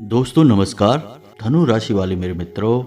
दोस्तों नमस्कार। धनु राशि वाले मेरे मित्रों,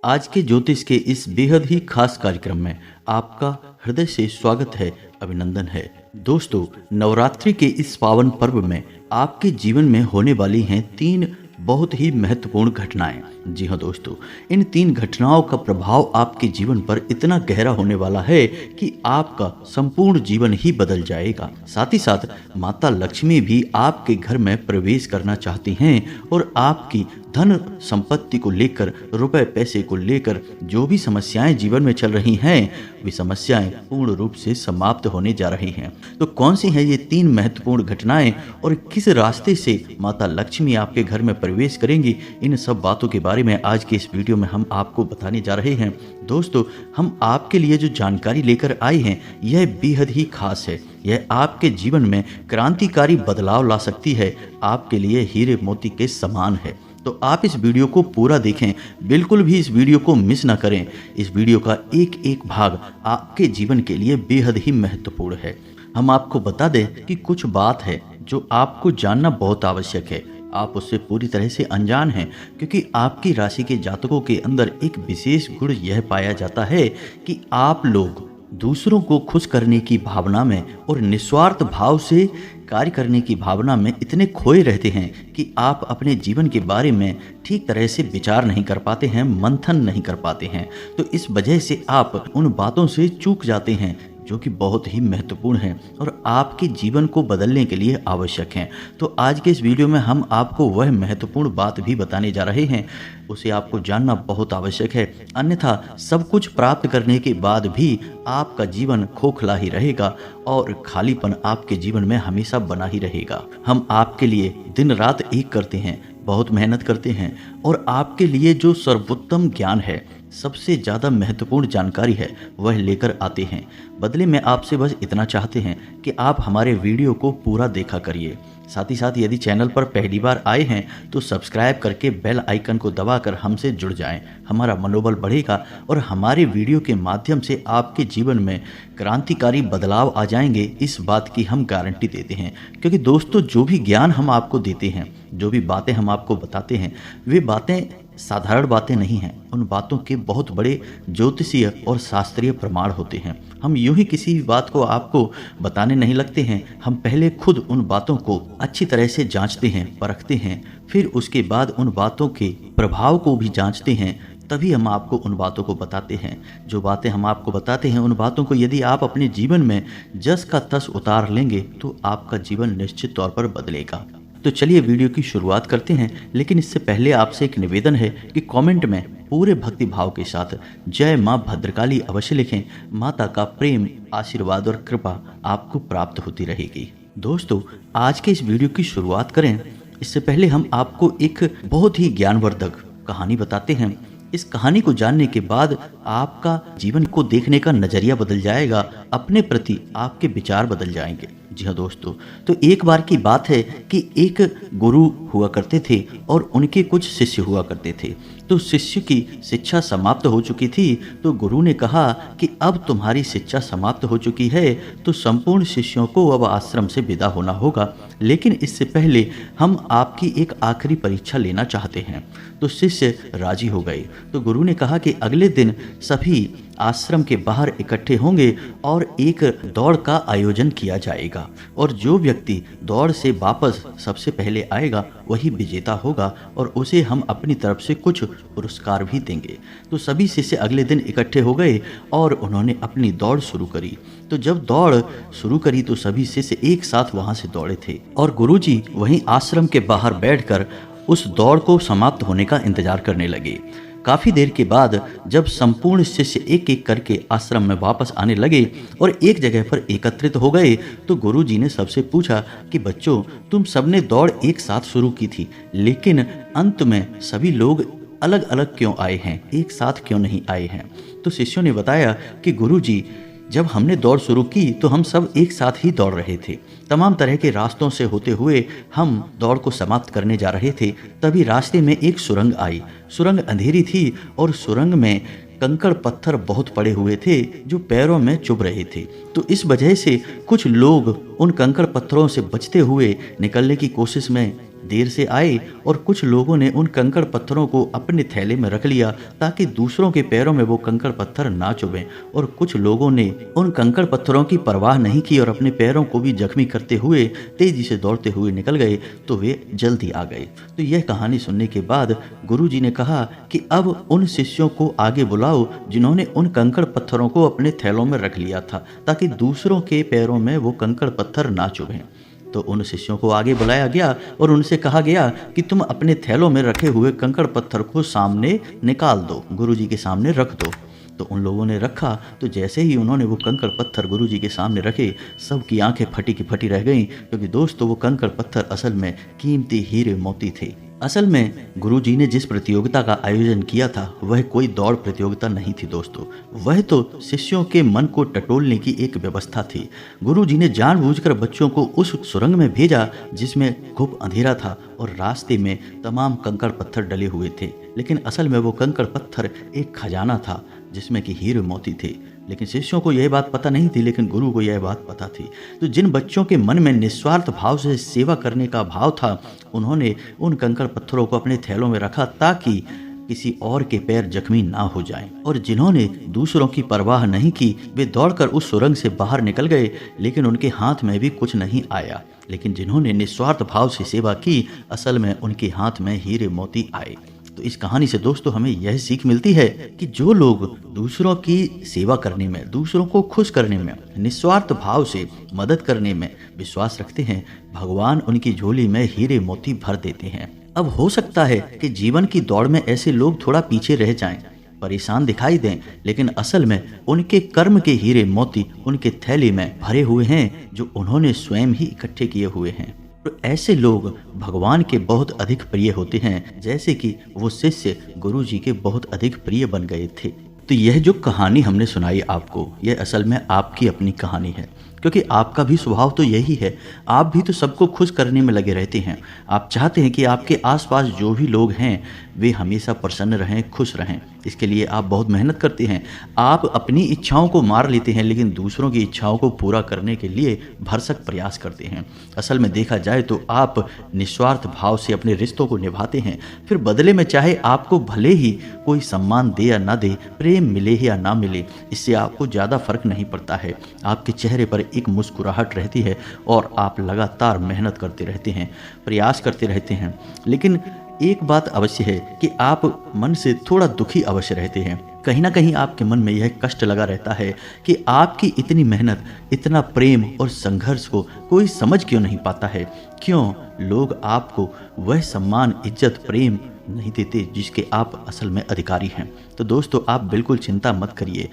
आज के ज्योतिष के इस बेहद ही खास कार्यक्रम में आपका हृदय से स्वागत है, अभिनंदन है। दोस्तों, नवरात्रि के इस पावन पर्व में आपके जीवन में होने वाली हैं 3 बहुत ही महत्वपूर्ण घटनाएं। जी हाँ दोस्तों, इन 3 घटनाओं का प्रभाव आपके जीवन पर इतना गहरा होने वाला है कि आपका संपूर्ण जीवन ही बदल जाएगा। साथ ही साथ माता लक्ष्मी भी आपके घर में प्रवेश करना चाहती हैं और आपकी धन संपत्ति को लेकर, रुपए पैसे को लेकर जो भी समस्याएं जीवन में चल रही हैं, वे समस्याएं पूर्ण रूप से समाप्त होने जा रही हैं। तो कौन सी हैं ये 3 महत्वपूर्ण घटनाएं और किस रास्ते से माता लक्ष्मी आपके घर में प्रवेश करेंगी, इन सब बातों के बारे में आज के इस वीडियो में हम आपको बताने जा रहे हैं। दोस्तों, हम आपके लिए जो जानकारी लेकर आए हैं यह बेहद ही खास है। यह आपके जीवन में क्रांतिकारी बदलाव ला सकती है, आपके लिए हीरे मोती के समान है। तो आप इस वीडियो को पूरा देखें, बिल्कुल भी इस वीडियो को मिस ना करें। इस वीडियो का एक एक भाग आपके जीवन के लिए बेहद ही महत्वपूर्ण है। हम आपको बता दें कि कुछ बात है जो आपको जानना बहुत आवश्यक है। आप उससे पूरी तरह से अनजान हैं, क्योंकि आपकी राशि के जातकों के अंदर एक विशेष गुण यह पाया जाता है कि आप लोग दूसरों को खुश करने की भावना में और निस्वार्थ भाव से कार्य करने की भावना में इतने खोए रहते हैं कि आप अपने जीवन के बारे में ठीक तरह से विचार नहीं कर पाते हैं, मंथन नहीं कर पाते हैं। तो इस वजह से आप उन बातों से चूक जाते हैं जो कि बहुत ही महत्वपूर्ण है और आपके जीवन को बदलने के लिए आवश्यक हैं। तो आज के इस वीडियो में हम आपको वह महत्वपूर्ण बात भी बताने जा रहे हैं, उसे आपको जानना बहुत आवश्यक है। अन्यथा सब कुछ प्राप्त करने के बाद भी आपका जीवन खोखला ही रहेगा और खालीपन आपके जीवन में हमेशा बना ही रहेगा। हम आपके लिए दिन रात एक करते हैं, बहुत मेहनत करते हैं और आपके लिए जो सर्वोत्तम ज्ञान है, सबसे ज़्यादा महत्वपूर्ण जानकारी है, वह लेकर आते हैं। बदले में आपसे बस इतना चाहते हैं कि आप हमारे वीडियो को पूरा देखा करिए। साथ ही साथ यदि चैनल पर पहली बार आए हैं तो सब्सक्राइब करके बेल आइकन को दबाकर हमसे जुड़ जाएं। हमारा मनोबल बढ़ेगा और हमारे वीडियो के माध्यम से आपके जीवन में क्रांतिकारी बदलाव आ जाएंगे, इस बात की हम गारंटी देते हैं। क्योंकि दोस्तों, जो भी ज्ञान हम आपको देते हैं, जो भी बातें हम आपको बताते हैं, वे बातें साधारण बातें नहीं हैं। उन बातों के बहुत बड़े ज्योतिषीय और शास्त्रीय प्रमाण होते हैं। हम यूं ही किसी भी बात को आपको बताने नहीं लगते हैं। हम पहले खुद उन बातों को अच्छी तरह से जांचते हैं, परखते हैं, फिर उसके बाद उन बातों के प्रभाव को भी जांचते हैं, तभी हम आपको उन बातों को बताते हैं। जो बातें हम आपको बताते हैं, उन बातों को यदि आप अपने जीवन में जस का तस उतार लेंगे तो आपका जीवन निश्चित तौर पर बदलेगा। तो चलिए वीडियो की शुरुआत करते हैं, लेकिन इससे पहले आपसे एक निवेदन है कि कमेंट में पूरे भक्ति भाव के साथ जय मां भद्रकाली अवश्य लिखें। माता का प्रेम, आशीर्वाद और कृपा आपको प्राप्त होती रहेगी। दोस्तों, आज के इस वीडियो की शुरुआत करें इससे पहले हम आपको एक बहुत ही ज्ञानवर्धक कहानी बताते हैं। इस कहानी को जानने के बाद आपका जीवन को देखने का नजरिया बदल जाएगा, अपने प्रति आपके विचार बदल जाएंगे। जी हाँ दोस्तों, तो एक बार की बात है कि एक गुरु हुआ करते थे और उनके कुछ शिष्य हुआ करते थे। तो शिष्य की शिक्षा समाप्त हो चुकी थी, तो गुरु ने कहा कि अब तुम्हारी शिक्षा समाप्त हो चुकी है, तो संपूर्ण शिष्यों को अब आश्रम से विदा होना होगा। लेकिन इससे पहले हम आपकी एक आखिरी परीक्षा लेना चाहते हैं। तो शिष्य राजी हो गए। तो गुरु ने कहा कि अगले दिन सभी आश्रम के बाहर इकट्ठे होंगे और एक दौड़ का आयोजन किया जाएगा और जो व्यक्ति दौड़ से वापस सबसे पहले आएगा वही विजेता होगा और उसे हम अपनी तरफ से कुछ पुरस्कार भी देंगे। तो सभी शिष्य अगले दिन इकट्ठे हो गए और उन्होंने अपनी दौड़ शुरू करी। तो जब दौड़ शुरू करी तो सभी शिष्य एक साथ वहां से दौड़े थे और गुरुजी वहीं आश्रम के बाहर बैठकर उस दौड़ को समाप्त होने का इंतजार करने लगे। काफी देर के बाद जब संपूर्ण शिष्य एक एक करके आश्रम में वापस आने लगे और एक जगह पर एकत्रित हो गए, तो गुरुजी ने सबसे पूछा कि बच्चों, तुम सबने दौड़ एक साथ शुरू की थी, लेकिन अंत में सभी लोग अलग अलग क्यों आए हैं, एक साथ क्यों नहीं आए हैं? तो शिष्यों ने बताया कि गुरुजी, जब हमने दौड़ शुरू की तो हम सब एक साथ ही दौड़ रहे थे। तमाम तरह के रास्तों से होते हुए हम दौड़ को समाप्त करने जा रहे थे। तभी रास्ते में एक सुरंग आई। सुरंग अंधेरी थी और सुरंग में कंकड़ पत्थर बहुत पड़े हुए थे जो पैरों में चुभ रहे थे। तो इस वजह से कुछ लोग उन कंकड़ पत्थरों से बचते हुए निकलने की कोशिश में देर से आए और कुछ लोगों ने उन कंकड़ पत्थरों को अपने थैले में रख लिया ताकि दूसरों के पैरों में वो कंकड़ पत्थर ना चुभें, और कुछ लोगों ने उन कंकड़ पत्थरों की परवाह नहीं की और अपने पैरों को भी जख्मी करते हुए तेजी से दौड़ते हुए निकल गए, तो वे जल्दी आ गए। तो यह कहानी सुनने के बाद गुरुजी ने कहा कि अब उन शिष्यों को आगे बुलाओ जिन्होंने उन कंकड़ पत्थरों को अपने थैलों में रख लिया था ताकि दूसरों के पैरों में वो कंकड़ पत्थर ना चुभें। तो उन शिष्यों को आगे बुलाया गया और उनसे कहा गया कि तुम अपने थैलों में रखे हुए कंकड़ पत्थर को सामने निकाल दो, गुरुजी के सामने रख दो। तो उन लोगों ने रखा, तो जैसे ही उन्होंने वो कंकड़ पत्थर गुरुजी के सामने रखे, सबकी आंखें फटी की फटी रह गईं, क्योंकि दोस्तों वो कंकड़ पत्थर असल में कीमती हीरे मोती थे। असल में गुरुजी ने जिस प्रतियोगिता का आयोजन किया था वह कोई दौड़ प्रतियोगिता नहीं थी दोस्तों, वह तो शिष्यों के मन को टटोलने की एक व्यवस्था थी। गुरुजी ने जानबूझकर बच्चों को उस सुरंग में भेजा जिसमें खूब अंधेरा था और रास्ते में तमाम कंकड़ पत्थर डले हुए थे, लेकिन असल में वो कंकड़ पत्थर एक खजाना था जिसमें कि हीरे मोती थे। लेकिन शिष्यों को यह बात पता नहीं थी, लेकिन गुरु को यह बात पता थी। तो जिन बच्चों के मन में निस्वार्थ भाव से सेवा करने का भाव था, उन्होंने उन कंकड़ पत्थरों को अपने थैलों में रखा ताकि किसी और के पैर जख्मी ना हो जाएं। और जिन्होंने दूसरों की परवाह नहीं की, वे दौड़कर उस सुरंग से बाहर निकल गए, लेकिन उनके हाथ में भी कुछ नहीं आया। लेकिन जिन्होंने निस्वार्थ भाव से सेवा की, असल में उनके हाथ में हीरे मोती आए। तो इस कहानी से दोस्तों हमें यह सीख मिलती है कि जो लोग दूसरों की सेवा करने में, दूसरों को खुश करने में, निस्वार्थ भाव से मदद करने में विश्वास रखते हैं, भगवान उनकी झोली में हीरे मोती भर देते हैं। अब हो सकता है कि जीवन की दौड़ में ऐसे लोग थोड़ा पीछे रह जाएं, परेशान दिखाई दें, लेकिन असल में उनके कर्म के हीरे मोती उनके थैले में भरे हुए हैं जो उन्होंने स्वयं ही इकट्ठे किए हुए हैं। तो ऐसे लोग भगवान के बहुत अधिक प्रिय होते हैं, जैसे कि वो शिष्य गुरु जी के बहुत अधिक प्रिय बन गए थे। तो यह जो कहानी हमने सुनाई आपको, यह असल में आपकी अपनी कहानी है, क्योंकि आपका भी स्वभाव तो यही है। आप भी तो सबको खुश करने में लगे रहते हैं। आप चाहते हैं कि आपके आसपास जो भी लोग हैं वे हमेशा प्रसन्न रहें, खुश रहें। इसके लिए आप बहुत मेहनत करते हैं। आप अपनी इच्छाओं को मार लेते हैं, लेकिन दूसरों की इच्छाओं को पूरा करने के लिए भरसक प्रयास करते हैं। असल में देखा जाए तो आप निस्वार्थ भाव से अपने रिश्तों को निभाते हैं, फिर बदले में चाहे आपको भले ही कोई सम्मान दे या ना दे, प्रेम मिले या ना मिले, इससे आपको ज़्यादा फर्क नहीं पड़ता है। आपके चेहरे पर एक मुस्कुराहट रहती है और आप लगातार मेहनत करते रहते हैं, प्रयास करते रहते हैं। लेकिन एक बात अवश्य है कि आप मन से थोड़ा दुखी अवश्य रहते हैं। कहीं ना कहीं आपके मन में यह कष्ट लगा रहता है कि आपकी इतनी मेहनत, इतना प्रेम और संघर्ष को कोई समझ क्यों नहीं पाता है। क्यों लोग आपको वह सम्मान, इज्जत, प्रेम नहीं देते जिसके आप असल में अधिकारी हैं। तो दोस्तों आप बिल्कुल चिंता मत करिए।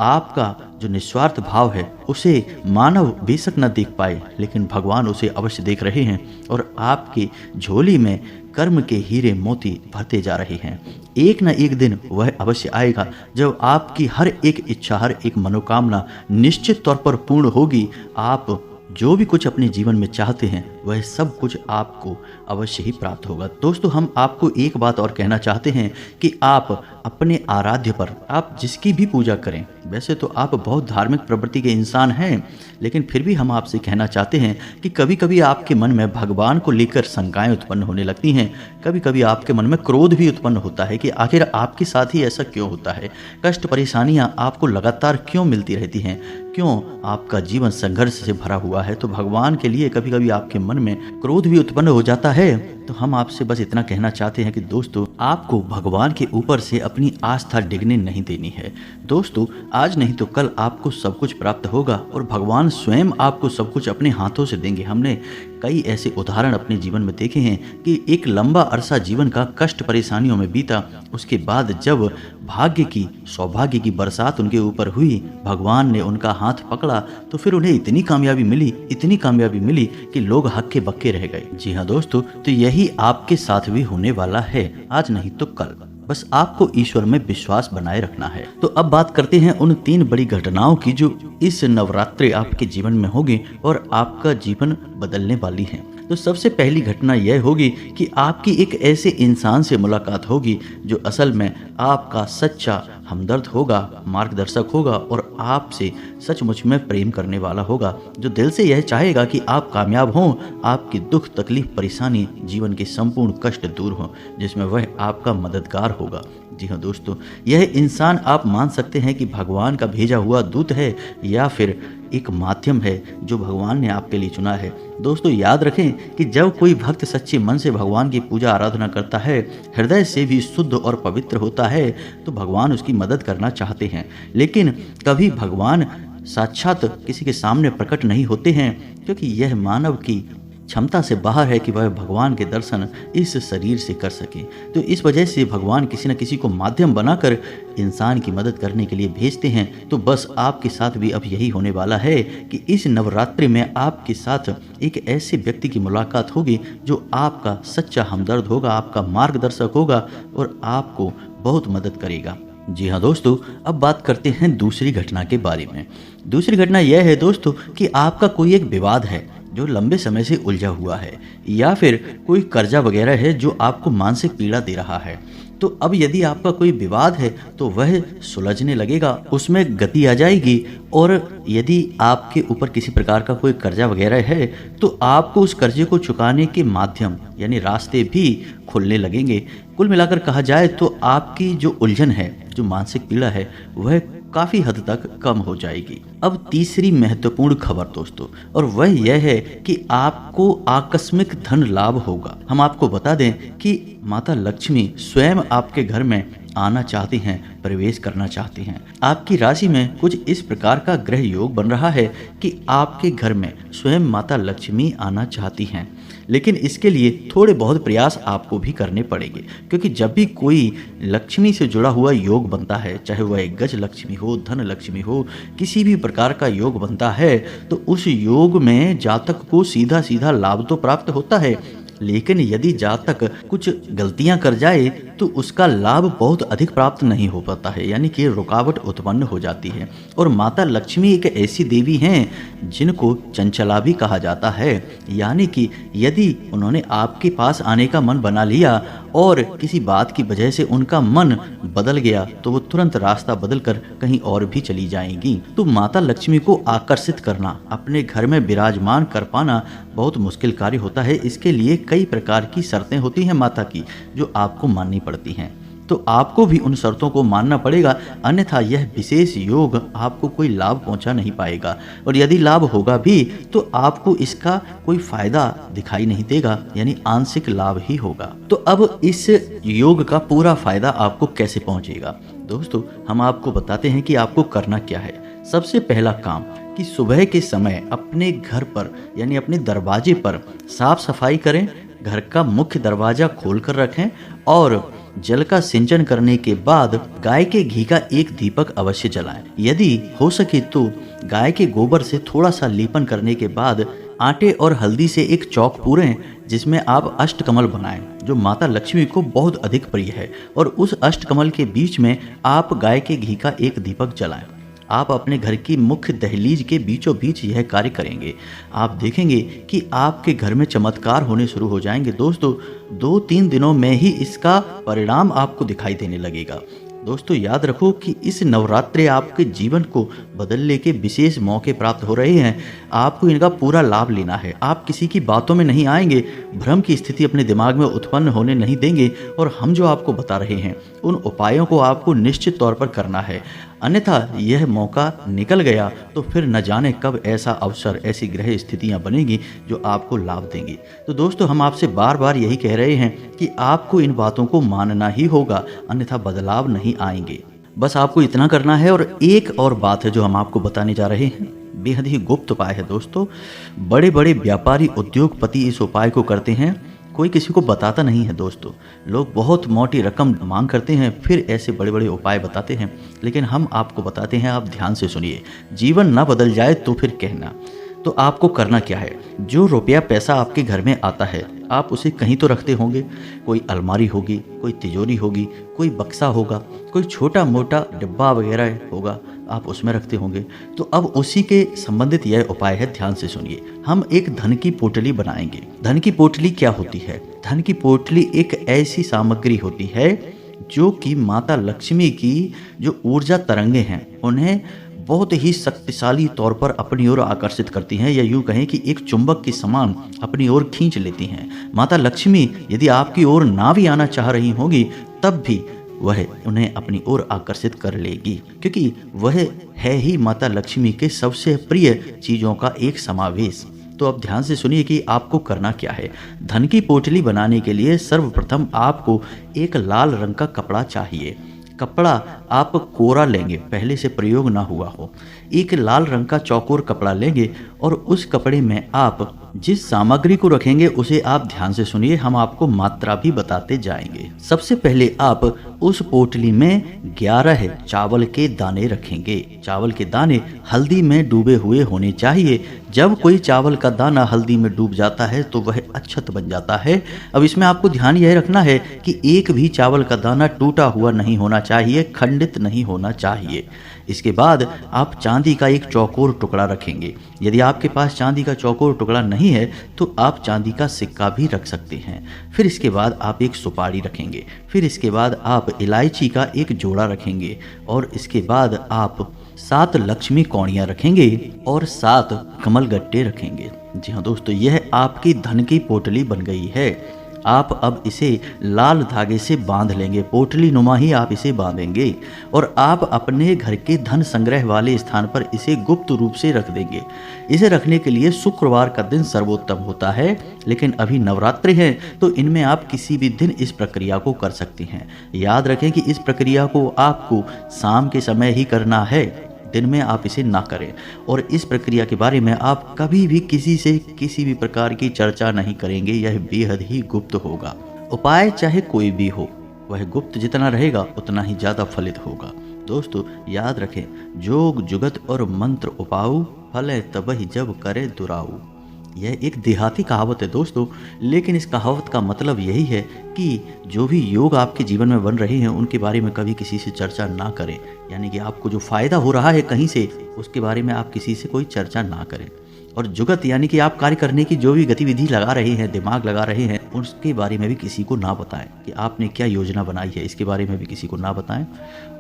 आपका जो निस्वार्थ भाव है उसे मानव बेशक न देख पाए, लेकिन भगवान उसे अवश्य देख रहे हैं और आपकी झोली में कर्म के हीरे मोती भरते जा रहे हैं। एक न एक दिन वह अवश्य आएगा जब आपकी हर एक इच्छा, हर एक मनोकामना निश्चित तौर पर पूर्ण होगी। आप जो भी कुछ अपने जीवन में चाहते हैं वह सब कुछ आपको अवश्य ही प्राप्त होगा। दोस्तों हम आपको एक बात और कहना चाहते हैं कि आप अपने आराध्य पर आप जिसकी भी पूजा करें, वैसे तो आप बहुत धार्मिक प्रवृत्ति के इंसान हैं, लेकिन फिर भी हम आपसे कहना चाहते हैं कि कभी कभी आपके मन में भगवान को लेकर शंकाएं उत्पन्न होने लगती हैं। कभी कभी आपके मन में क्रोध भी उत्पन्न होता है कि आखिर आपके साथ ही ऐसा क्यों होता है, कष्ट परेशानियां आपको लगातार क्यों मिलती रहती हैं, क्यों आपका जीवन संघर्ष से भरा हुआ है। तो भगवान के लिए कभी कभी आपके मन में क्रोध भी उत्पन्न हो जाता है। तो हम आपसे बस इतना कहना चाहते हैं कि दोस्तों आपको भगवान के ऊपर से अपनी आस्था डिगने नहीं देनी है। दोस्तों आज नहीं तो कल आपको सब कुछ प्राप्त होगा और भगवान स्वयं आपको सब कुछ अपने हाथों से देंगे। हमने कई ऐसे उदाहरण अपने जीवन में देखे हैं कि एक लंबा अरसा जीवन का कष्ट परेशानियों में बीता, उसके बाद जब भाग्य की, सौभाग्य की बरसात उनके ऊपर हुई, भगवान ने उनका हाथ पकड़ा, तो फिर उन्हें इतनी कामयाबी मिली कि लोग हक्के बक्के रह गए। जी हाँ दोस्तों, तो यही आपके साथ भी होने वाला है, आज नहीं तो कल। बस आपको ईश्वर में विश्वास बनाए रखना है। तो अब बात करते हैं उन 3 बड़ी घटनाओं की जो इस नवरात्रि आपके जीवन में होगी और आपका जीवन बदलने वाली है। तो सबसे पहली घटना यह होगी कि आपकी एक ऐसे इंसान से मुलाकात होगी जो असल में आपका सच्चा हमदर्द होगा, मार्गदर्शक होगा और आपसे सचमुच में प्रेम करने वाला होगा, जो दिल से यह चाहेगा कि आप कामयाब हों, आपकी दुख, तकलीफ, परेशानी, जीवन के संपूर्ण कष्ट दूर हों, जिसमें वह आपका मददगार होगा। जी हाँ दोस्तों, यह इंसान आप मान सकते हैं कि भगवान का भेजा हुआ दूत है या फिर एक माध्यम है जो भगवान ने आपके लिए चुना है। दोस्तों याद रखें कि जब कोई भक्त सच्चे मन से भगवान की पूजा आराधना करता है, हृदय से भी शुद्ध और पवित्र होता है, तो भगवान उसकी मदद करना चाहते हैं। लेकिन कभी भगवान साक्षात किसी के सामने प्रकट नहीं होते हैं, क्योंकि यह मानव की क्षमता से बाहर है कि वह भगवान के दर्शन इस शरीर से कर सके। तो इस वजह से भगवान किसी न किसी को माध्यम बनाकर इंसान की मदद करने के लिए भेजते हैं। तो बस आपके साथ भी अब यही होने वाला है कि इस नवरात्रि में आपके साथ एक ऐसे व्यक्ति की मुलाकात होगी जो आपका सच्चा हमदर्द होगा, आपका मार्गदर्शक होगा और आपको बहुत मदद करेगा। जी हाँ दोस्तों, अब बात करते हैं दूसरी घटना के बारे में। दूसरी घटना यह है दोस्तों कि आपका कोई एक विवाद है जो लंबे समय से उलझा हुआ है, या फिर कोई कर्जा वगैरह है जो आपको मानसिक पीड़ा दे रहा है। तो अब यदि आपका कोई विवाद है तो वह सुलझने लगेगा, उसमें गति आ जाएगी। और यदि आपके ऊपर किसी प्रकार का कोई कर्जा वगैरह है तो आपको उस कर्जे को चुकाने के माध्यम यानी रास्ते भी खुलने लगेंगे। कुल मिलाकर कहा जाए तो आपकी जो उलझन है, जो मानसिक पीड़ा है, वह काफ़ी हद तक कम हो जाएगी। अब तीसरी महत्वपूर्ण खबर दोस्तों, और वह यह है कि आपको आकस्मिक धन लाभ होगा। हम आपको बता दें कि माता लक्ष्मी स्वयं आपके घर में आना चाहती हैं, प्रवेश करना चाहती हैं। आपकी राशि में कुछ इस प्रकार का ग्रह योग बन रहा है कि आपके घर में स्वयं माता लक्ष्मी आना चाहती हैं। लेकिन इसके लिए थोड़े बहुत प्रयास आपको भी करने पड़ेंगे, क्योंकि जब भी कोई लक्ष्मी से जुड़ा हुआ योग बनता है, चाहे वह एक गज लक्ष्मी हो, धन लक्ष्मी हो, किसी भी प्रकार का योग बनता है, तो उस योग में जातक को सीधा सीधा लाभ तो प्राप्त होता है, लेकिन यदि जातक कुछ गलतियां कर जाए तो उसका लाभ बहुत अधिक प्राप्त नहीं हो पाता है, यानी कि रुकावट उत्पन्न हो जाती है। और माता लक्ष्मी एक ऐसी देवी हैं जिनको चंचला भी कहा जाता है, यानी कि यदि उन्होंने आपके पास आने का मन बना लिया और किसी बात की वजह से उनका मन बदल गया तो वो तुरंत रास्ता बदलकर कहीं और भी चली जाएंगी। तो माता लक्ष्मी को आकर्षित करना, अपने घर में विराजमान कर पाना बहुत मुश्किल कार्य होता है। इसके लिए कई प्रकार की शर्तें होती हैं माता की, जो आपको माननी पड़ती हैं। तो आपको भी उन शर्तों को मानना पड़ेगा, अन्यथा यह विशेष योग आपको कोई लाभ पहुंचा नहीं पाएगा। और यदि लाभ होगा भी तो आपको इसका कोई फायदा दिखाई नहीं देगा, यानी आंशिक लाभ ही होगा। तो अब इस योग का पूरा फायदा आपको कैसे पहुंचेगा? दोस्तों हम आपको बताते हैं कि आपको करना क्या है। सबसे पहला काम कि सुबह के समय अपने घर पर यानी अपने दरवाजे पर साफ सफाई करें, घर का मुख्य दरवाजा खोल कर रखें और जल का सिंचन करने के बाद गाय के घी का एक दीपक अवश्य जलाएं। यदि हो सके तो गाय के गोबर से थोड़ा सा लेपन करने के बाद आटे और हल्दी से एक चौक पूरें, जिसमें आप अष्टकमल बनाएं, जो माता लक्ष्मी को बहुत अधिक प्रिय है। और उस अष्टकमल के बीच में आप गाय के घी का एक दीपक जलाएं। आप अपने घर की मुख्य दहलीज के बीचों बीच यह कार्य करेंगे। आप देखेंगे कि आपके घर में चमत्कार होने शुरू हो जाएंगे। दोस्तों 2-3 दिनों में ही इसका परिणाम आपको दिखाई देने लगेगा। दोस्तों याद रखो कि इस नवरात्रि आपके जीवन को बदलने के विशेष मौके प्राप्त हो रहे हैं। आपको इनका पूरा लाभ लेना है। आप किसी की बातों में नहीं आएंगे, भ्रम की स्थिति अपने दिमाग में उत्पन्न होने नहीं देंगे और हम जो आपको बता रहे हैं उन उपायों को आपको निश्चित तौर पर करना है। अन्यथा यह मौका निकल गया तो फिर न जाने कब ऐसा अवसर, ऐसी ग्रह स्थितियां बनेगी जो आपको लाभ देंगी। तो दोस्तों हम आपसे बार बार यही कह रहे हैं कि आपको इन बातों को मानना ही होगा, अन्यथा बदलाव नहीं आएंगे। बस आपको इतना करना है। और एक और बात है जो हम आपको बताने जा रहे हैं, बेहद ही गुप्त उपाय है दोस्तों। बड़े बड़े व्यापारी, उद्योगपति इस उपाय को करते हैं, कोई किसी को बताता नहीं है दोस्तों। लोग बहुत मोटी रकम मांग करते हैं, फिर ऐसे बड़े बड़े उपाय बताते हैं, लेकिन हम आपको बताते हैं, आप ध्यान से सुनिए। जीवन ना बदल जाए तो फिर कहना। तो आपको करना क्या है, जो रुपया पैसा आपके घर में आता है आप उसे कहीं तो रखते होंगे। कोई अलमारी होगी, कोई तिजोरी होगी, कोई बक्सा होगा, कोई छोटा मोटा डिब्बा वगैरह होगा, आप उसमें रखते होंगे। तो अब उसी के संबंधित यह उपाय है, ध्यान से सुनिए। हम एक धन की पोटली बनाएंगे। धन की पोटली क्या होती है? धन की पोटली एक ऐसी सामग्री होती है जो कि माता लक्ष्मी की जो ऊर्जा तरंगे हैं उन्हें बहुत ही शक्तिशाली तौर पर अपनी ओर आकर्षित करती हैं, या यूं कहें कि एक चुंबक के समान अपनी ओर खींच लेती हैं। माता लक्ष्मी यदि आपकी ओर ना भी आना चाह रही होगी तब भी वह उन्हें अपनी ओर आकर्षित कर लेगी, क्योंकि वह है ही माता लक्ष्मी के सबसे प्रिय चीज़ों का एक समावेश। तो अब ध्यान से सुनिए कि आपको करना क्या है। धन की पोटली बनाने के लिए सर्वप्रथम आपको एक लाल रंग का कपड़ा चाहिए। कपड़ा आप कोरा लेंगे, पहले से प्रयोग ना हुआ हो। एक लाल रंग का चौकोर कपड़ा लेंगे और उस कपड़े में आप जिस सामग्री को रखेंगे उसे आप ध्यान से सुनिए, हम आपको मात्रा भी बताते जाएंगे। सबसे पहले आप उस पोटली में 11 चावल के दाने रखेंगे। चावल के दाने हल्दी में डूबे हुए होने चाहिए। जब कोई चावल का दाना हल्दी में डूब जाता है तो वह अक्षत बन जाता है। अब इसमें आपको ध्यान यह रखना है कि एक भी चावल का दाना टूटा हुआ नहीं होना चाहिए, खंडित नहीं होना चाहिए। इसके बाद आप चांदी का एक चौकोर टुकड़ा रखेंगे। यदि आपके पास चांदी का चौकोर टुकड़ा नहीं है तो आप चांदी का सिक्का भी रख सकते हैं। फिर इसके बाद आप एक सुपारी रखेंगे। फिर इसके बाद आप इलायची का एक जोड़ा रखेंगे और इसके बाद आप 7 लक्ष्मी कौड़ियाँ रखेंगे और 7 कमल गट्टे रखेंगे। जी हाँ दोस्तों, यह आपकी धन की पोटली बन गई है। आप अब इसे लाल धागे से बांध लेंगे, पोटली नुमा ही आप इसे बांधेंगे और आप अपने घर के धन संग्रह वाले स्थान पर इसे गुप्त रूप से रख देंगे। इसे रखने के लिए शुक्रवार का दिन सर्वोत्तम होता है, लेकिन अभी नवरात्रि है तो इनमें आप किसी भी दिन इस प्रक्रिया को कर सकते हैं। याद रखें कि इस प्रक्रिया को आपको शाम के समय ही करना है, दिन में आप इसे ना करें। और इस प्रक्रिया के बारे में आप कभी भी किसी से किसी भी प्रकार की चर्चा नहीं करेंगे, यह बेहद ही गुप्त होगा। उपाय चाहे कोई भी हो, वह गुप्त जितना रहेगा उतना ही ज़्यादा फलित होगा। दोस्तों याद रखें, जोग जुगत और मंत्र उपाऊ, फले तबहि जब करे दुराऊ। यह एक देहाती कहावत है दोस्तों, लेकिन इस कहावत का मतलब यही है कि जो भी योग आपके जीवन में बन रहे हैं उनके बारे में कभी किसी से चर्चा ना करें। यानी कि आपको जो फ़ायदा हो रहा है कहीं से, उसके बारे में आप किसी से कोई चर्चा ना करें। और जुगत यानी कि आप कार्य करने की जो भी गतिविधि लगा रहे हैं, दिमाग लगा रहे हैं, उसके बारे में भी किसी को ना बताएं कि आपने क्या योजना बनाई है, इसके बारे में भी किसी को ना बताएं।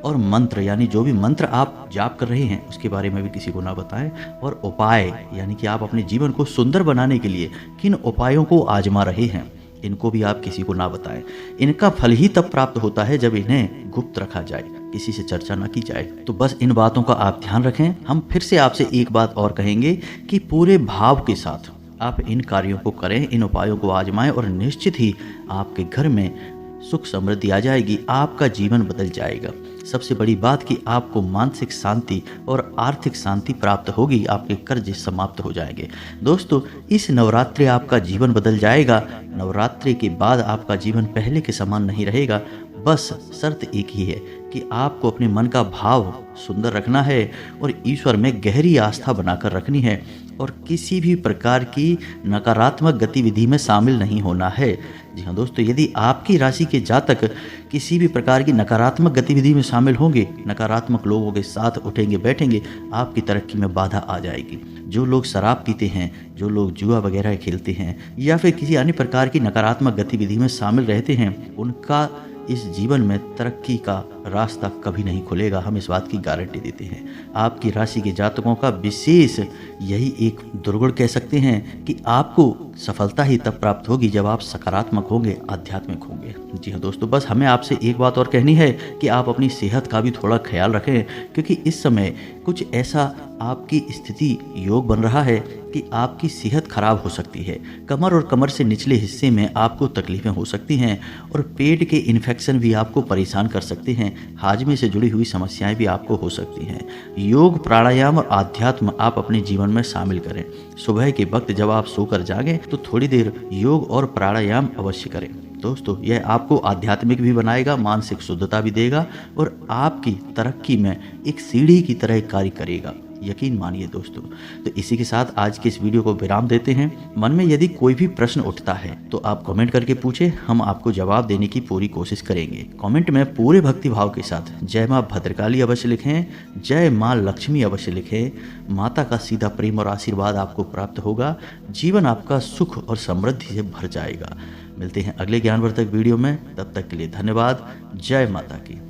और मंत्र यानी जो भी मंत्र आप जाप कर रहे हैं उसके बारे में भी किसी को ना बताएं। और उपाय यानी कि आप अपने जीवन को सुंदर बनाने के लिए किन उपायों को आजमा रहे हैं, इनको भी आप किसी को ना बताएं। इनका फल ही तब प्राप्त होता है जब इन्हें गुप्त रखा जाए, किसी से चर्चा ना की जाए। तो बस इन बातों का आप ध्यान रखें। हम फिर से आपसे एक बात और कहेंगे कि पूरे भाव के साथ आप इन कार्यों को करें, इन उपायों को आजमाएं और निश्चित ही आपके घर में सुख समृद्धि आ जाएगी, आपका जीवन बदल जाएगा। सबसे बड़ी बात कि आपको मानसिक शांति और आर्थिक शांति प्राप्त होगी, आपके कर्ज समाप्त हो जाएंगे। दोस्तों इस नवरात्रि आपका जीवन बदल जाएगा। नवरात्रि के बाद आपका जीवन पहले के समान नहीं रहेगा। बस शर्त एक ही है कि आपको अपने मन का भाव सुंदर रखना है और ईश्वर में गहरी आस्था बनाकर रखनी है और किसी भी प्रकार की नकारात्मक गतिविधि में शामिल नहीं होना है। जी हाँ दोस्तों, यदि आपकी राशि के जातक किसी भी प्रकार की नकारात्मक गतिविधि में शामिल होंगे, नकारात्मक लोगों के साथ उठेंगे बैठेंगे, आपकी तरक्की में बाधा आ जाएगी। जो लोग शराब पीते हैं, जो लोग जुआ वगैरह खेलते हैं या फिर किसी अन्य प्रकार की नकारात्मक गतिविधि में शामिल रहते हैं, उनका इस जीवन में तरक्की का रास्ता कभी नहीं खुलेगा। हम इस बात की गारंटी देते हैं। आपकी राशि के जातकों का विशेष यही एक दुर्गुण कह सकते हैं कि आपको सफलता ही तब प्राप्त होगी जब आप सकारात्मक होंगे, आध्यात्मिक होंगे। जी हाँ दोस्तों, बस हमें आपसे एक बात और कहनी है कि आप अपनी सेहत का भी थोड़ा ख्याल रखें, क्योंकि इस समय कुछ ऐसा आपकी स्थिति योग बन रहा है कि आपकी सेहत खराब हो सकती है। कमर और कमर से निचले हिस्से में आपको तकलीफें हो सकती हैं और पेट के इन्फेक्शन भी आपको परेशान कर सकते हैं। हाजमे से जुड़ी हुई समस्याएं भी आपको हो सकती हैं। योग, प्राणायाम और आध्यात्म आप अपने जीवन में शामिल करें। सुबह के वक्त जब आप सोकर जागें तो थोड़ी देर योग और प्राणायाम अवश्य करें। दोस्तों यह आपको आध्यात्मिक भी बनाएगा, मानसिक शुद्धता भी देगा और आपकी तरक्की में एक सीढ़ी की तरह कार्य करेगा। यकीन मानिए दोस्तों। तो इसी के साथ आज के इस वीडियो को विराम देते हैं। मन में यदि कोई भी प्रश्न उठता है तो आप कमेंट करके पूछें, हम आपको जवाब देने की पूरी कोशिश करेंगे। कमेंट में पूरे भक्ति भाव के साथ जय माँ भद्रकाली अवश्य लिखें, जय माँ लक्ष्मी अवश्य लिखें। माता का सीधा प्रेम और आशीर्वाद आपको प्राप्त होगा, जीवन आपका सुख और समृद्धि से भर जाएगा। मिलते हैं अगले ज्ञानवर्धक वीडियो में, तब तक के लिए धन्यवाद। जय माता की।